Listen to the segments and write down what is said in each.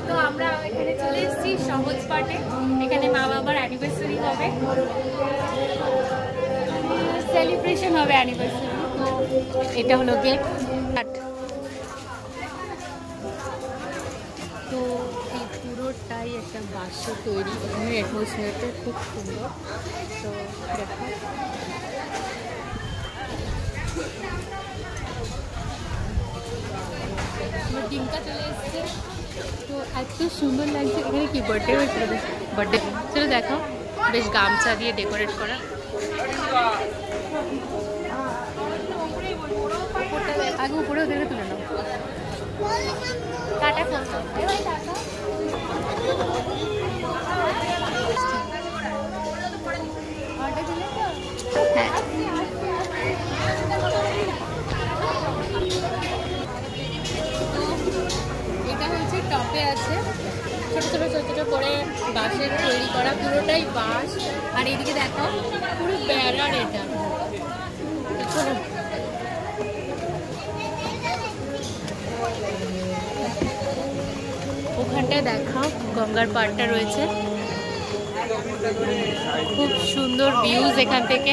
তো আমরা এখানে চলে এসেছি সহজ পাঠে। এখানে মা বাবার অ্যানিভার্সারি হবে, সেলিব্রেশন হবে অ্যানিভার্সারি। তো এটা হলো গেট। তো এই পুরোটাই একটা বাঁশের তৈরি, এখানে অ্যাটমসফিয়ারটা খুব সুন্দর। তো দেখো আমার ডিঙ্কা চলে এসছে। তো এত সুন্দর লাগছে। এখানে কি বার্থডে হয়েছিল? বার্থডে চলো দেখো, বেশ গামছা দিয়ে ডেকোরেট করা। আগে উপরে ওদেরকে তুলে নাও। টাটা ফোন হ্যাঁ। এটা হচ্ছে টপে আছে, ছোট ছোট ছোট ছোট করে বাঁশের তৈরি করা, পুরোটাই বাঁশ। আর এইদিকে দেখো পুরো বেড়ার এটা। চলো ওখানটায় দেখাও, গঙ্গার পাড়টা রয়েছে, খুব সুন্দর ভিউজ এখান থেকে।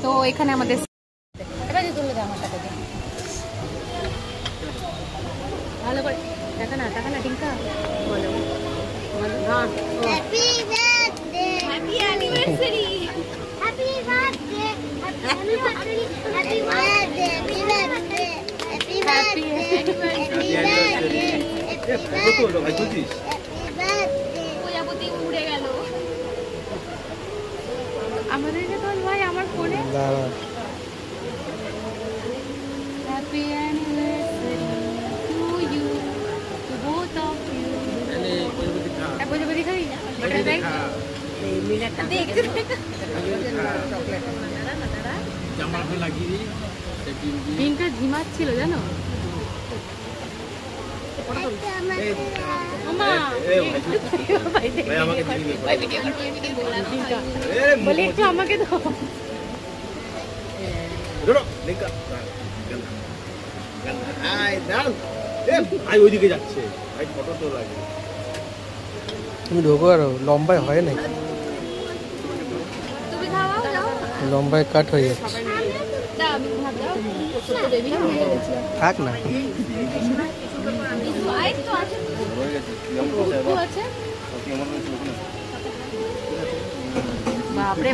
তো এখানে আমাদের ভালো করে দেখা না টিঙ্কা বলো বলো। Happy birthday, happy anniversary, happy birthday, happy birthday, happy birthday, happy birthday, happy birthday, কত হলো ভাই? 25 প্রজাপতি উড়ে গেল আমাদের কাছে। ভাই আমার ফোনে happy anniversary to you, to both of you. প্রজাপতি খাই বাটারফ্লাই মিলাটা দেখতে জামা লাগিয়ে দিনটা ঝিমাচ্ছিল জানো। বলে একটু আমাকে দাও। ওইদিকে যাচ্ছে, ফটো তো লাগে। তুমি ঢোকো, আর লম্বায় হয় না, লম্বায় কাট হয়ে যাচ্ছে। থাক না বাপরে।